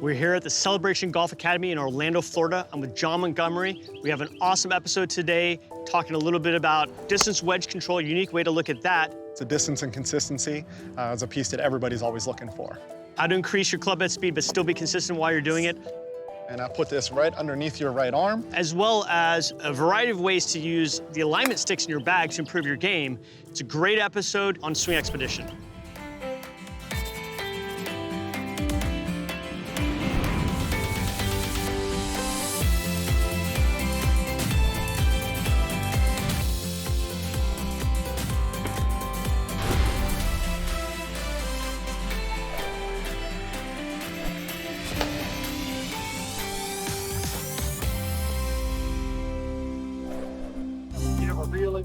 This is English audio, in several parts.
We're here at the Celebration Golf Academy in Orlando, Florida. I'm with John Montgomery. We have an awesome episode today, talking a little bit about distance wedge control, a unique way to look at that. It's a distance and consistency is a piece that everybody's always looking for. How to increase your club head speed, but still be consistent while you're doing it. And I put this right underneath your right arm. As well as a variety of ways to use the alignment sticks in your bag to improve your game. It's a great episode on Swing Expedition.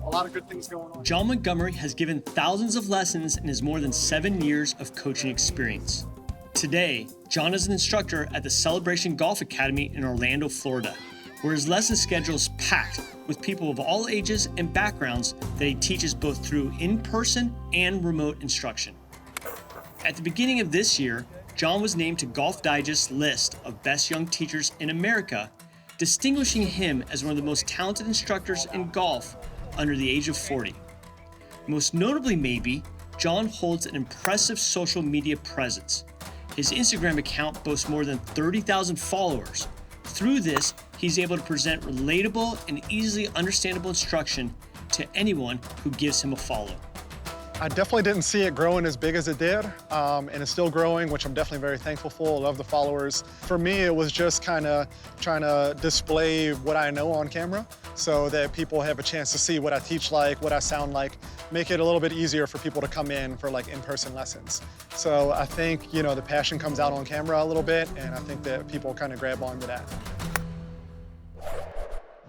A lot of good things going on. John Montgomery has given thousands of lessons in his more than 7 years of coaching experience. Today, John is an instructor at the Celebration Golf Academy in Orlando, Florida, where his lesson schedule is packed with people of all ages and backgrounds that he teaches both through in-person and remote instruction. At the beginning of this year, John was named to Golf Digest's list of best young teachers in America, distinguishing him as one of the most talented instructors in golf under the age of 40. Most notably maybe, John holds an impressive social media presence. His Instagram account boasts more than 30,000 followers. Through this, he's able to present relatable and easily understandable instruction to anyone who gives him a follow. I definitely didn't see it growing as big as it did, and it's still growing, which I'm definitely very thankful for. I love the followers. For me, it was just kind of trying to display what I know on camera so that people have a chance to see what I teach like, what I sound like, make it a little bit easier for people to come in for like in-person lessons. So I think, the passion comes out on camera a little bit, and I think that people kind of grab onto that.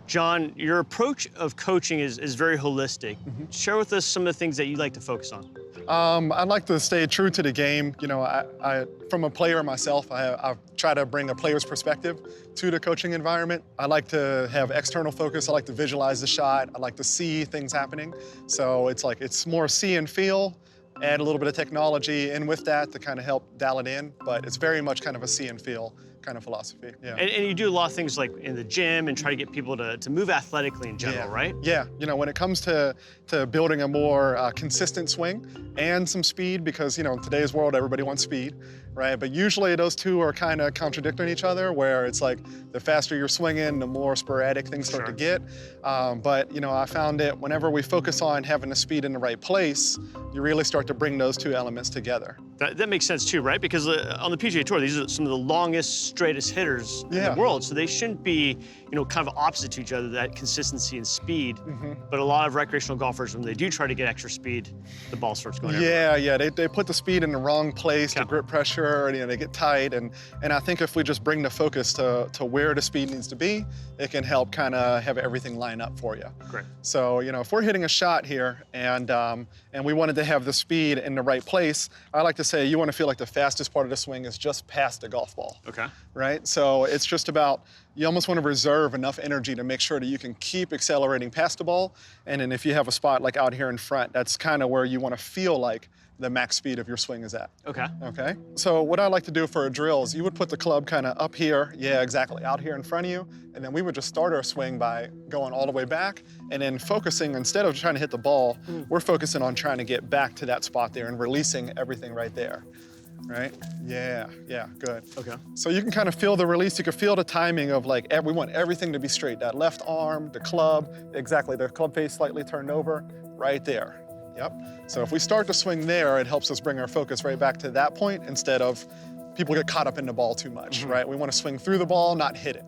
John, your approach of coaching is very holistic. Share with us some of the things that you like to focus on. I'd like to stay true to the game. I from a player myself, I try to bring a player's perspective to the coaching environment. I like to have external focus. I like to visualize the shot. I like to see things happening. So it's more see and feel, add a little bit of technology in with that to kind of help dial it in. But it's very much kind of a see and feel kind of philosophy, yeah. And you do a lot of things like in the gym and try to get people to move athletically in general, right? Yeah, when it comes to building a more consistent swing and some speed, because, in today's world, everybody wants speed, right? But usually those two are kind of contradicting each other, where it's like the faster you're swinging, the more sporadic things start to get. But, I found that whenever we focus on having the speed in the right place, you really start to bring those two elements together. That makes sense too, right? Because on the PGA Tour, these are some of the longest, straightest hitters in the world. So they shouldn't be, kind of opposite to each other, that consistency and speed. But a lot of recreational golfers, when they do try to get extra speed, the ball starts going everywhere. Yeah, they put the speed in the wrong place, the grip pressure, and they get tight. And I think if we just bring the focus to where the speed needs to be, it can help kind of have everything line up for you. Great. So, if we're hitting a shot here and we wanted to have the speed in the right place, I like to say you want to feel like the fastest part of the swing is just past the golf ball. Okay. Right? So it's just about, you almost want to reserve enough energy to make sure that you can keep accelerating past the ball. And then if you have a spot like out here in front, that's kind of where you want to feel like the max speed of your swing is at. Okay. Okay? So what I like to do for a drill is you would put the club kind of up here, exactly, out here in front of you, and then we would just start our swing by going all the way back and then focusing, instead of trying to hit the ball, we're focusing on trying to get back to that spot there and releasing everything right there. Right? Yeah, good. Okay. So you can kind of feel the release. You can feel the timing of we want everything to be straight. That left arm, the club, exactly, the club face slightly turned over, right there. Yep. So if we start to swing there, it helps us bring our focus right back to that point instead of people get caught up in the ball too much, right? We want to swing through the ball, not hit it.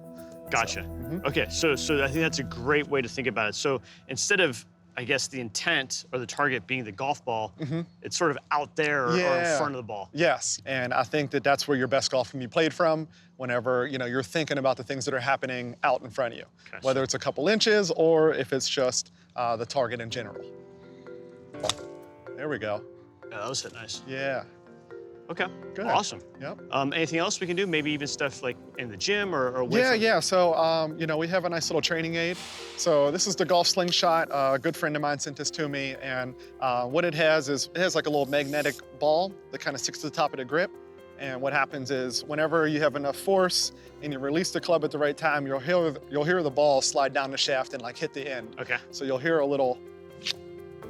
Gotcha. Okay, so I think that's a great way to think about it. So instead of, I guess, the intent or the target being the golf ball, it's sort of out there or in front of the ball. Yes, and I think that that's where your best golf can be played from whenever you're thinking about the things that are happening out in front of you, whether it's a couple inches or if it's just the target in general. There we go. Yeah, that was hit nice. Yeah. Okay, good. Awesome. Yep. Anything else we can do? Maybe even stuff like in the gym or away from... Yeah. So, we have a nice little training aid. So this is the golf slingshot. A good friend of mine sent this to me, and what it has is, it has like a little magnetic ball that kind of sticks to the top of the grip. And what happens is whenever you have enough force and you release the club at the right time, you'll hear the ball slide down the shaft and like hit the end. Okay. So you'll hear a little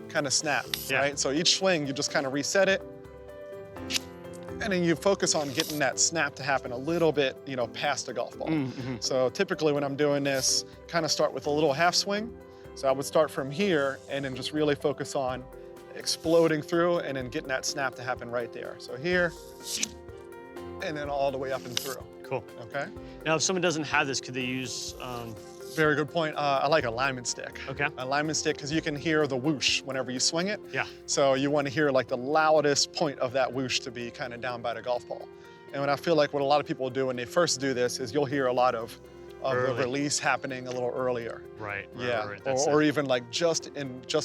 kind of snap, right? So each swing, you just kind of reset it, and then you focus on getting that snap to happen a little bit, past the golf ball. So typically when I'm doing this, kind of start with a little half swing. So I would start from here and then just really focus on exploding through and then getting that snap to happen right there. So here, and then all the way up and through. Cool. Okay? Now, if someone doesn't have this, could they use... Very good point. I like a alignment stick. Okay. Alignment stick, because you can hear the whoosh whenever you swing it. Yeah. So you want to hear like the loudest point of that whoosh to be kind of down by the golf ball. And what I feel like what a lot of people do when they first do this is you'll hear a lot of the release happening a little earlier. Right. Yeah. Right. Or even like just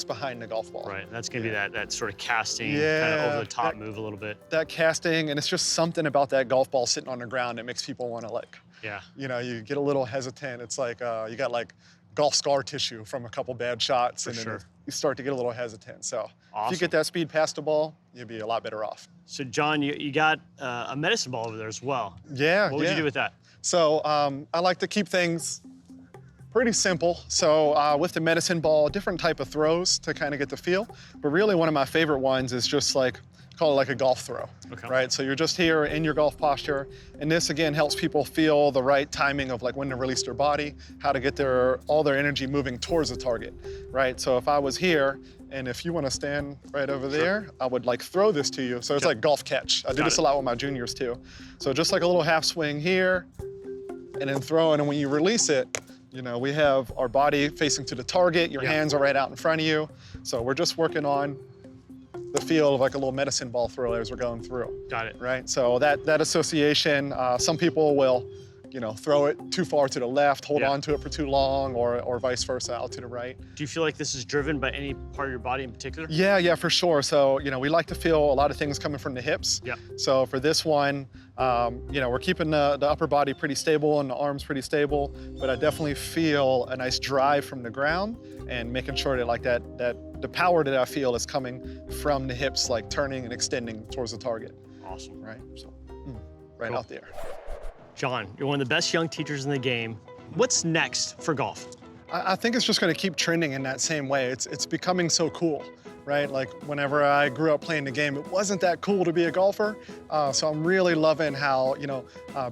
behind the golf ball. Right. That's gonna be that sort of casting, kind of over the top move a little bit. That casting, and it's just something about that golf ball sitting on the ground that makes people want to like. Yeah. You get a little hesitant. It's like you got like golf scar tissue from a couple bad shots, and then you start to get a little hesitant. So if you get that speed past the ball, you'll be a lot better off. So John, you got a medicine ball over there as well. Yeah. What would you do with that? So I like to keep things pretty simple. So with the medicine ball, different type of throws to kind of get the feel. But really one of my favorite ones is just like, call it like a golf throw, right? So you're just here in your golf posture. And this again helps people feel the right timing of like when to release their body, how to get all their energy moving towards the target, right? So if I was here, and if you want to stand right over there, I would like throw this to you. So it's like golf catch. I do this a lot with my juniors too. So just like a little half swing here, and then throw, and when you release it, we have our body facing to the target, your hands are right out in front of you. So we're just working on the feel of like a little medicine ball throw as we're going through. Got it. Right, so that association, some people will, throw it too far to the left, hold on to it for too long, or vice versa, out to the right. Do you feel like this is driven by any part of your body in particular? Yeah, for sure. So, we like to feel a lot of things coming from the hips. Yeah. So for this one, we're keeping the upper body pretty stable and the arms pretty stable, but I definitely feel a nice drive from the ground and making sure that like the power that I feel is coming from the hips, like turning and extending towards the target. Awesome. Right, so right out there. John, you're one of the best young teachers in the game. What's next for golf? I think it's just going to keep trending in that same way. It's becoming so cool, right? Like whenever I grew up playing the game, it wasn't that cool to be a golfer. So I'm really loving how,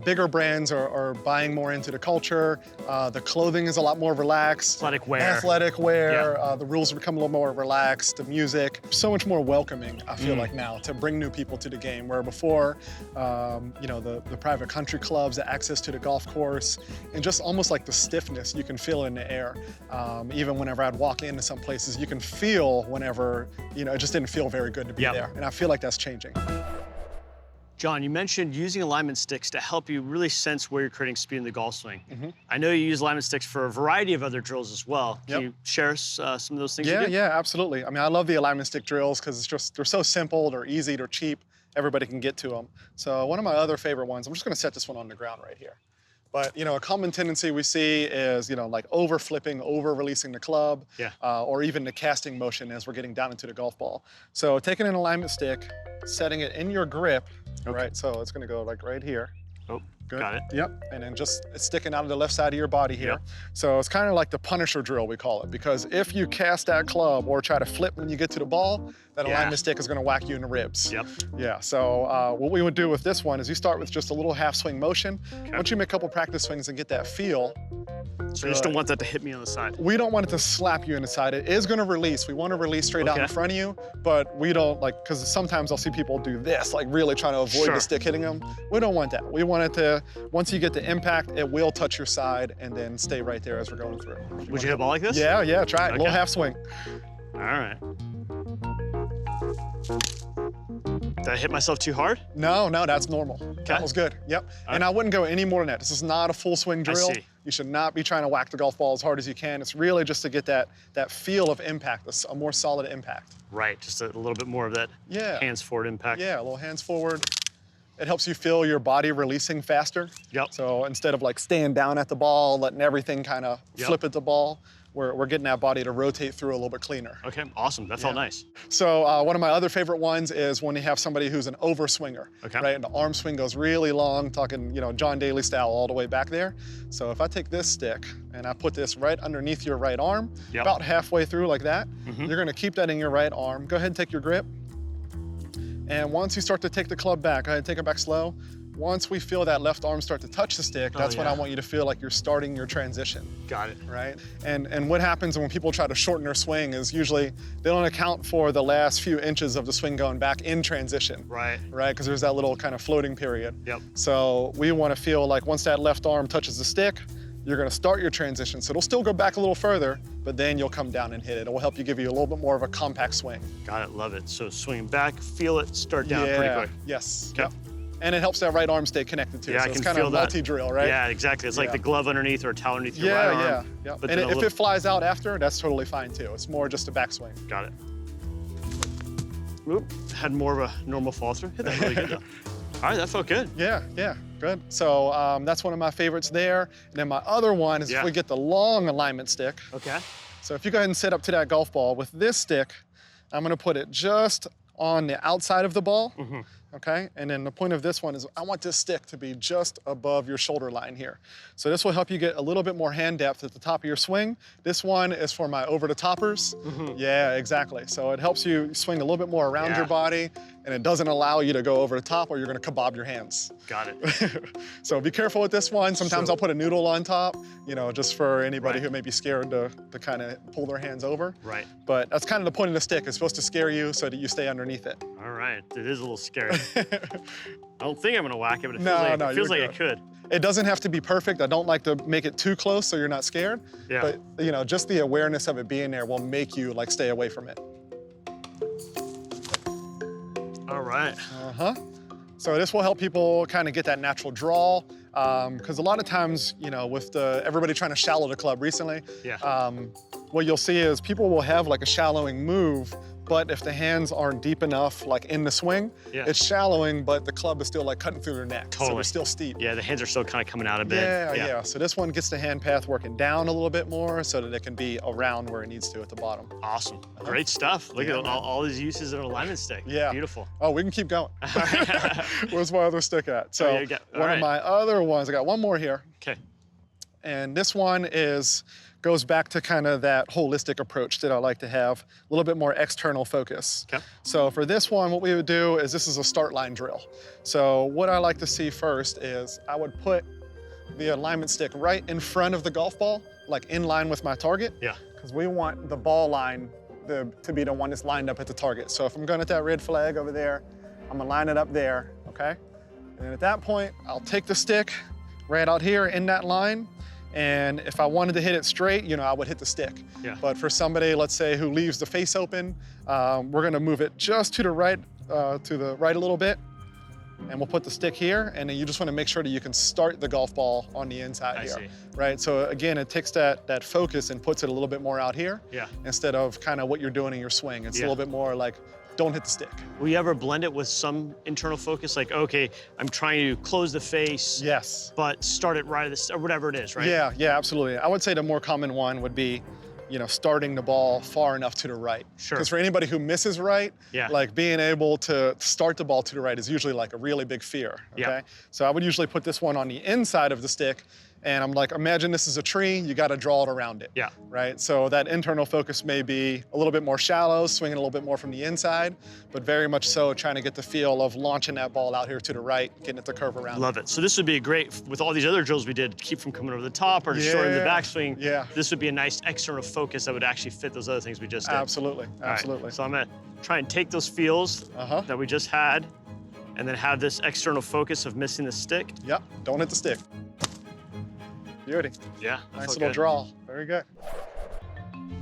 bigger brands are buying more into the culture. The clothing is a lot more relaxed. Athletic wear. The rules have become a little more relaxed. The music, so much more welcoming, I feel like now, to bring new people to the game. Where before, the private country clubs, the access to the golf course, and just almost like the stiffness you can feel in the air. Even whenever I'd walk into some places, you can feel whenever, it just didn't feel very good to be there. And I feel like that's changing. John, you mentioned using alignment sticks to help you really sense where you're creating speed in the golf swing. I know you use alignment sticks for a variety of other drills as well. Can you share some of those things you do? Yeah, absolutely. I mean, I love the alignment stick drills because they're so simple, they're easy, they're cheap. Everybody can get to them. So one of my other favorite ones, I'm just going to set this one on the ground right here. But, a common tendency we see is, like over flipping, over releasing the club, or even the casting motion as we're getting down into the golf ball. So taking an alignment stick, setting it in your grip, right? So it's gonna go like right here. Oh, good. Got it. Yep, and then just it's sticking out of the left side of your body here. So it's kind of like the Punisher drill, we call it, because if you cast that club or try to flip when you get to the ball, that alignment stick is gonna whack you in the ribs. Yeah, so what we would do with this one is you start with just a little half swing motion. Once you make a couple practice swings and get that feel. So you just don't want that to hit me on the side? We don't want it to slap you in the side. It is gonna release. We wanna release straight out in front of you, but we don't because sometimes I'll see people do this, like really trying to avoid the stick hitting them. We don't want that. We want it to, once you get the impact, it will touch your side and then stay right there as we're going through. Would you hit a ball like this? Yeah, try it. A little half swing. All right. Did I hit myself too hard? No, that's normal. That was good. Yep. And I wouldn't go any more than that. This is not a full swing drill. I see. You should not be trying to whack the golf ball as hard as you can. It's really just to get that feel of impact, a more solid impact. Right, just a little bit more of that hands forward impact. Yeah, a little hands forward. It helps you feel your body releasing faster. So instead of like staying down at the ball, letting everything kind of flip at the ball, we're getting that body to rotate through a little bit cleaner. Okay, awesome. That felt nice. So one of my other favorite ones is when you have somebody who's an overswinger, right? And the arm swing goes really long, talking, you know, John Daly style all the way back there. So if I take this stick and I put this right underneath your right arm, about halfway through like that, you're gonna keep that in your right arm. Go ahead and take your grip. And once you start to take the club back, go ahead and take it back slow. Once we feel that left arm start to touch the stick, that's when I want you to feel like you're starting your transition. Got it. Right? And what happens when people try to shorten their swing is usually they don't account for the last few inches of the swing going back in transition. Right? Because there's that little kind of floating period. So we want to feel like once that left arm touches the stick, you're gonna start your transition. So it'll still go back a little further, but then you'll come down and hit it. It will help you give you a little bit more of a compact swing. Got it, love it. So swing back, feel it, start down pretty quick. Yes. Yep. And it helps that right arm stay connected too. So it's kind of multi-drill, right? Yeah, exactly. It's like the glove underneath or a towel underneath your right arm. Yeah. But and if it flies out after, that's totally fine too. It's more just a backswing. Got it. Oop, had more of a normal fall through. Hit that really good though. All right, that felt good. Yeah, good. So that's one of my favorites there. And then my other one is if we get the long alignment stick. Okay. So if you go ahead and sit up to that golf ball with this stick, I'm gonna put it just on the outside of the ball. Okay, and then the point of this one is I want this stick to be just above your shoulder line here. So this will help you get a little bit more hand depth at the top of your swing. This one is for my over the toppers. Yeah, exactly. So it helps you swing a little bit more around your body, and it doesn't allow you to go over the top or you're gonna kebab your hands. Got it. So be careful with this one. Sometimes I'll put a noodle on top, you know, just for anybody who may be scared to kind of pull their hands over. Right. But that's kind of the point of the stick. It's supposed to scare you so that you stay underneath it. All right, it is a little scary. I don't think I'm gonna whack it, but it feels like it could. It doesn't have to be perfect. I don't like to make it too close so you're not scared. Yeah. But you know, just the awareness of it being there will make you like stay away from it. All right. So this will help people kind of get that natural draw. Because a lot of times, you know, with everybody trying to shallow the club recently, what you'll see is people will have like a shallowing move, but if the hands aren't deep enough, like in the swing, it's shallowing, but the club is still like cutting through their neck. So they're still steep. Yeah, the hands are still kind of coming out a bit. Yeah. So this one gets the hand path working down a little bit more so that it can be around where it needs to at the bottom. Awesome. Great stuff. Look at all these uses of an alignment stick. Yeah. Beautiful. Oh, we can keep going. Where's my other stick at? So one of my other ones, I got one more here. Okay. And this one goes back to kind of that holistic approach that I like to have, a little bit more external focus. Okay. So for this one, what we would do is this is a start line drill. So what I like to see first is I would put the alignment stick right in front of the golf ball, like in line with my target. Yeah. Because we want the ball line to be the one that's lined up at the target. So if I'm going at that red flag over there, I'm gonna line it up there, okay? And at that point, I'll take the stick right out here in that line. And if I wanted to hit it straight, you know, I would hit the stick. Yeah. But for somebody, let's say, who leaves the face open, we're gonna move it just to the right a little bit, and we'll put the stick here, and then you just wanna make sure that you can start the golf ball on the inside here, right? So again, it takes that focus and puts it a little bit more out here, instead of kind of what you're doing in your swing. It's a little bit more like, don't hit the stick. Will you ever blend it with some internal focus? Like, okay, I'm trying to close the face. Yes. But start it right at the, or whatever it is, right? Yeah, absolutely. I would say the more common one would be, you know, starting the ball far enough to the right. Sure. Because for anybody who misses right, like being able to start the ball to the right is usually like a really big fear, okay? So I would usually put this one on the inside of the stick, and I'm like, imagine this is a tree, you gotta draw it around it. Yeah. Right? So that internal focus may be a little bit more shallow, swinging a little bit more from the inside, but very much so trying to get the feel of launching that ball out here to the right, getting it to curve around. Love it. So this would be great, with all these other drills we did, keep from coming over the top or shorting the backswing. Yeah. This would be a nice external focus that would actually fit those other things we just did. Absolutely, absolutely. Right. So I'm gonna try and take those feels that we just had, and then have this external focus of missing the stick. Yep, don't hit the stick. Beauty. Yeah, nice little draw. Very good.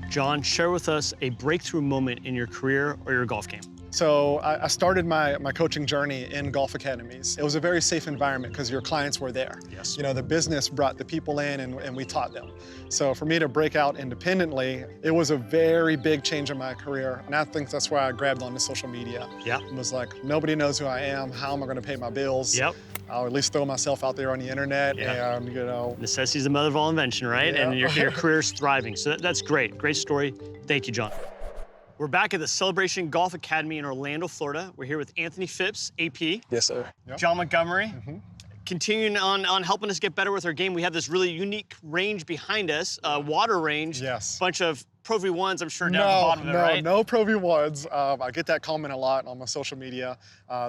John, share with us a breakthrough moment in your career or your golf game. So I started my coaching journey in golf academies. It was a very safe environment because your clients were there. Yes. You know, the business brought the people in and we taught them. So for me to break out independently, it was a very big change in my career. And I think that's why I grabbed onto social media. Yeah. It was like, nobody knows who I am. How am I gonna pay my bills? Yep. I'll at least throw myself out there on the internet and, you know. Necessity's the mother of all invention, right? Yeah. And your career's thriving. So that's great. Great story. Thank you, John. We're back at the Celebration Golf Academy in Orlando, Florida. We're here with Anthony Phipps, AP. Yes, sir. Yep. John Montgomery. Continuing on helping us get better with our game, we have this really unique range behind us, water range. Yes. Bunch of Pro V1s, I'm sure, down at the bottom of it, right? No Pro V1s. I get that comment a lot on my social media.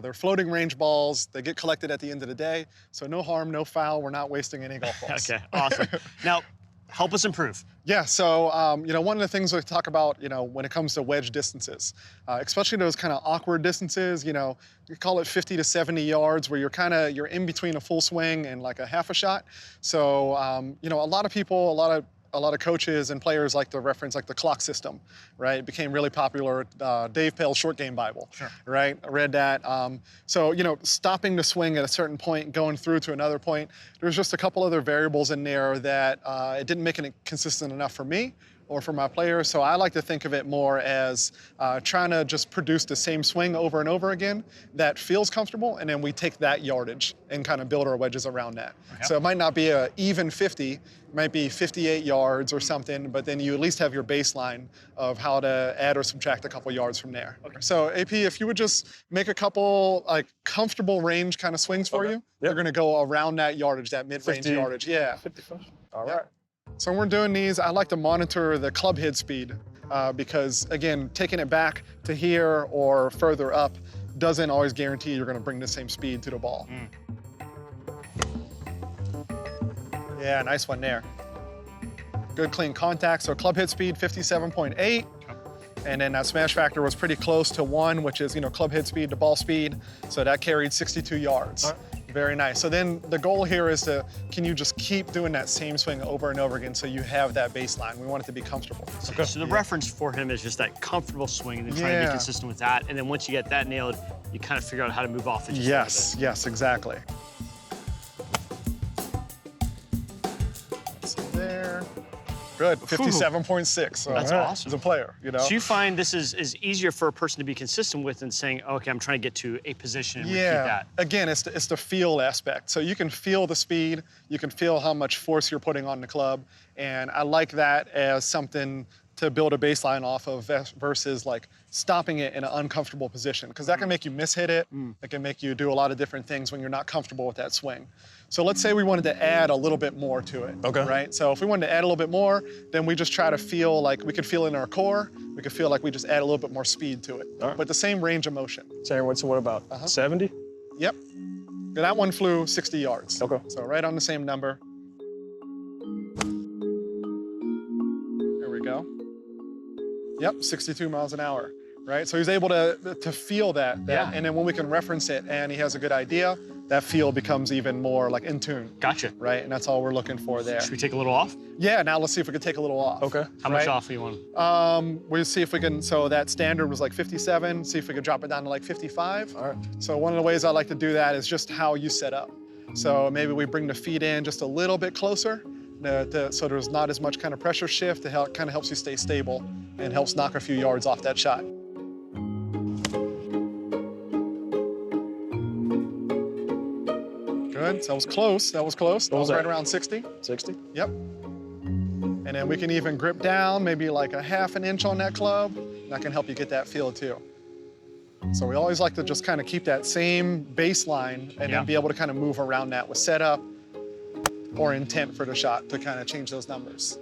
They're floating range balls. They get collected at the end of the day. So no harm, no foul. We're not wasting any golf balls. Okay, awesome. Now, help us improve. Yeah, so you know, one of the things we talk about, you know, when it comes to wedge distances, especially those kind of awkward distances, you know, you call it 50 to 70 yards, where you're in between a full swing and like a half a shot. So you know, a lot of people, a lot of coaches and players like to reference like the clock system, right? It became really popular. Dave Pale's Short Game Bible, Sure. right? I read that. So, you know, stopping the swing at a certain point, going through to another point, there's just a couple other variables in there that it didn't make it consistent enough for me or for my players. So I like to think of it more as trying to just produce the same swing over and over again that feels comfortable, and then we take that yardage and kind of build our wedges around that. Okay. So it might not be a even 50, it might be 58 yards or something, but then you at least have your baseline of how to add or subtract a couple yards from there. Okay. So AP, if you would just make a couple like comfortable range kind of swings for you, Yep. you're gonna go around that yardage, that mid-range 50. yardage. Yeah. 55. All Yep. right. So when we're doing these, I like to monitor the club head speed because, again, taking it back to here or further up doesn't always guarantee you're going to bring the same speed to the ball. Yeah, nice one there. Good clean contact. So club head speed 57.8. And then that smash factor was pretty close to 1, which is, you know, club head speed to ball speed. So that carried 62 yards. All right. Very nice. So then the goal here is can you just keep doing that same swing over and over again so you have that baseline? We want it to be comfortable. Okay. So the reference for him is just that comfortable swing and then trying to be consistent with that. And then once you get that nailed, you kind of figure out how to move off it just a little bit. Yes, exactly. So there. Good, 57.6. So That's awesome. As a player, you know. So you find this is easier for a person to be consistent with than saying, okay, I'm trying to get to a position and repeat that. Again, it's the feel aspect. So you can feel the speed, you can feel how much force you're putting on the club, and I like that as something to build a baseline off of versus like stopping it in an uncomfortable position, because that can make you mishit it. It can make you do a lot of different things when you're not comfortable with that swing. So let's say we wanted to add a little bit more to it, Okay. right? So if we wanted to add a little bit more, then we just try to feel like we could feel in our core, we could feel like we just add a little bit more speed to it, All right. but the same range of motion. So what about 70? Yep. That one flew 60 yards. Okay. So right on the same number. There we go. Yep, 62 miles an hour, right? So he's able to feel that, Yeah. and then when we can reference it and he has a good idea, that feel becomes even more like in tune, Gotcha. right? And that's all we're looking for there. Should we take a little off? Yeah, now let's see if we can take a little off. Okay. How much Right. off do you want? We'll see if we can, so that standard was like 57, see if we could drop it down to like 55. All right. So one of the ways I like to do that is just how you set up. So maybe we bring the feet in just a little bit closer, so there's not as much kind of pressure shift. It kind of helps you stay stable and helps knock a few yards off that shot. Good, so that was close, that was close. That What was was right that? around 60. 60? Yep. And then we can even grip down, maybe like a half an inch on that club. That can help you get that feel too. So we always like to just kind of keep that same baseline and then be able to kind of move around that with setup or intent for the shot to kind of change those numbers.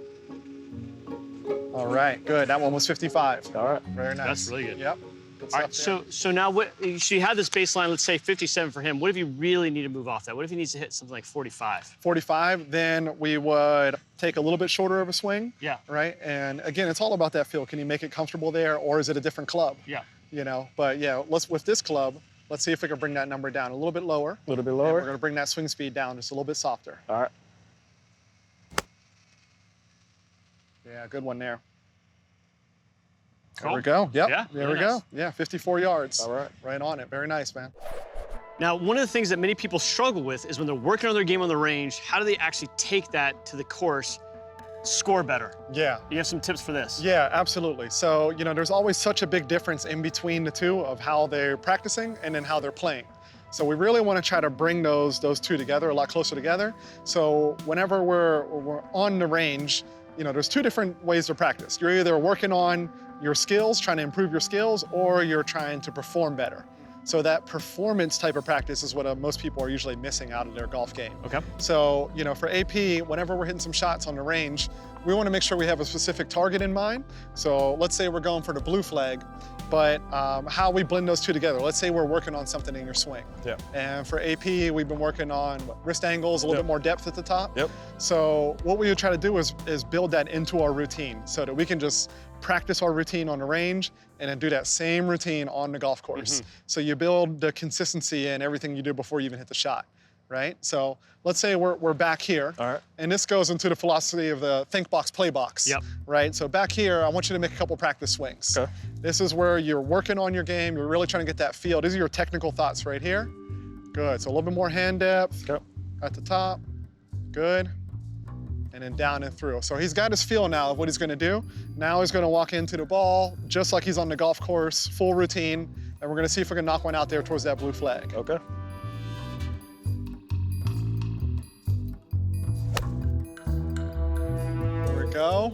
All right, good. That one was 55. All right. Very nice. That's really good. Yep. Good All right, stuff there. so now what, so you have this baseline, let's say 57 for him. What if you really need to move off that? What if he needs to hit something like 45? 45, then we would take a little bit shorter of a swing. Yeah. Right? And again, it's all about that feel. Can you make it comfortable there, or is it a different club? Yeah. You know, but yeah, with this club, let's see if we can bring that number down a little bit lower. A little bit And lower. we're gonna bring that swing speed down just a little bit softer. All right. Yeah, good one there. There we go. Yep. Yeah, There really we nice. go. Yeah, 54 yards. All right. Right on it. Very nice, man. Now, one of the things that many people struggle with is when they're working on their game on the range, how do they actually take that to the course, score better? Yeah. You have some tips for this? Yeah, absolutely. So, there's always such a big difference in between the two of how they're practicing and then how they're playing. So we really want to try to bring those two together, a lot closer together. So whenever we're on the range, there's two different ways to practice. You're either working on your skills, trying to improve your skills, or you're trying to perform better. So that performance type of practice is what most people are usually missing out of their golf game. Okay. So, for AP, whenever we're hitting some shots on the range, we want to make sure we have a specific target in mind. So let's say we're going for the blue flag, but how we blend those two together. Let's say we're working on something in your swing. Yeah. And for AP, we've been working on wrist angles, a little bit more depth at the top. Yep. So what we would try to do is build that into our routine so that we can just practice our routine on the range and then do that same routine on the golf course. So you build the consistency in everything you do before you even hit the shot, right? So let's say we're back here. All right. And this goes into the philosophy of the think box, play box. Yep. Right? So back here, I want you to make a couple practice swings. Okay. This is where you're working on your game. You're really trying to get that feel. These are your technical thoughts right here. Good. So a little bit more hand depth Okay. at the top. Good. And then down and through. So he's got his feel now of what he's going to do. Now he's going to walk into the ball just like he's on the golf course, full routine. And we're going to see if we can knock one out there towards that blue flag. Okay. There we go.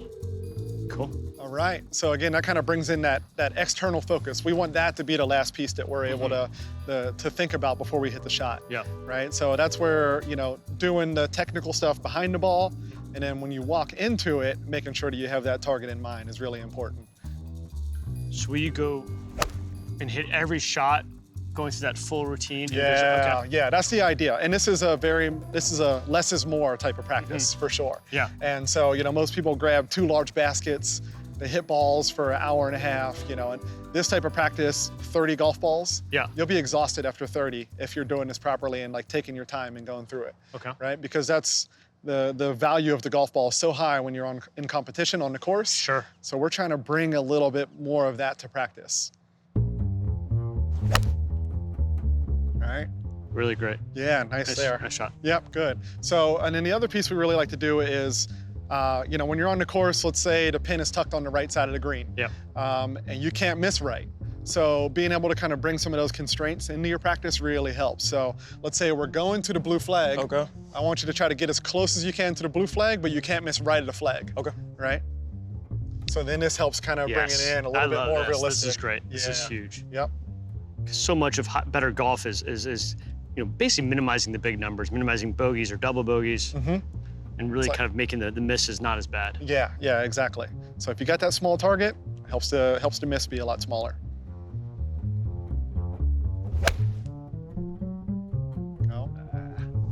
Cool. All right. So again, that kind of brings in that external focus. We want that to be the last piece that we're able to think about before we hit the shot. Yeah. Right. So that's where, doing the technical stuff behind the ball, and then when you walk into it, making sure that you have that target in mind is really important. So will you go and hit every shot going through that full routine? Yeah, Okay. yeah, that's the idea. And this is a less is more type of practice for sure. Yeah. And so, most people grab 2 large baskets, they hit balls for an hour and a half, and this type of practice, 30 golf balls, Yeah. you'll be exhausted after 30 if you're doing this properly and taking your time and going through it. Okay. Right? Because that's the value of the golf ball is so high when you're in competition on the course. Sure. So we're trying to bring a little bit more of that to practice. All right. Really great. Yeah, nice there. Nice shot. Yep, good. So, and then the other piece we really like to do is, when you're on the course, let's say the pin is tucked on the right side of the green. Yeah. And you can't miss right. So being able to kind of bring some of those constraints into your practice really helps. So let's say we're going to the blue flag. Okay. I want you to try to get as close as you can to the blue flag, but you can't miss right of the flag. Okay. Right? So then this helps kind of bring it in a little bit more realistic. This is great. This is Yeah. huge. Yep. So much of better golf is basically minimizing the big numbers, minimizing bogeys or double bogeys, and really kind of making the misses not as bad. Yeah, yeah, exactly. So if you got that small target, helps the miss be a lot smaller. Go.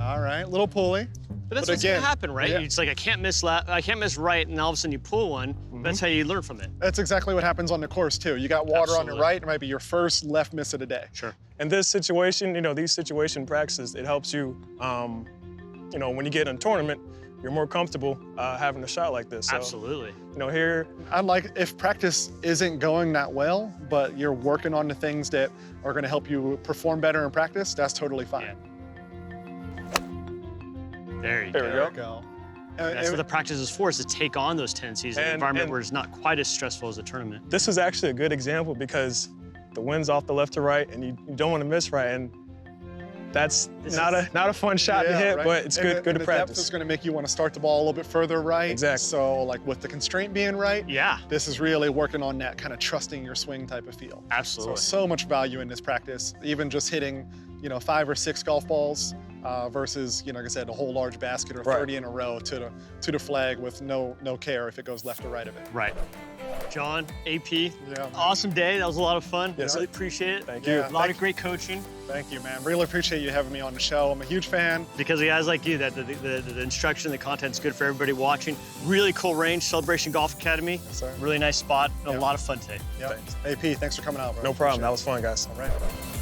All right, little pulley. But that's But what's again, gonna happen, right? yeah. It's like I can't miss right, and all of a sudden you pull one. That's how you learn from it. That's exactly what happens on the course too. You got water on the Absolutely. right, it might be your first left miss of the day. Sure. And this situation, these situation practices, it helps you, when you get in a tournament, you're more comfortable having a shot like this. So, Absolutely. Here, If practice isn't going that well, but you're working on the things that are gonna help you perform better in practice, that's totally fine. Yeah. There you There we go. go. There we go. That's what the practice is for, is to take on those tendencies in an And- environment and- where it's not quite as stressful as a tournament. this is actually a good example because the wind's off the left to right, and you don't want to miss right, and that's not a fun shot to hit, right. but it's And good the to depth practice. is gonna make you wanna start the ball a little bit further right. Exactly. So with the constraint being right, Yeah, this is really working on that kind of trusting your swing type of feel. absolutely. So much value in this practice, even just hitting, 5 or 6 golf balls versus, like I said, a whole large basket or Right. 30 in a row to the flag with no care if it goes left or right of it. Right. John, AP, Yeah. awesome day. That was a lot of fun. Yes, Really sir. appreciate it. Thank you. A lot of great coaching. Thank you, man. Really appreciate you having me on the show. I'm a huge fan. Because of guys like you, that the instruction, the content's good for everybody watching. Really cool range, Celebration Golf Academy. Yes, sir. Really nice spot. And Yeah. a lot of fun today. Yep. AP, thanks for coming out, bro. No problem. Appreciate That was fun, guys. it. All right.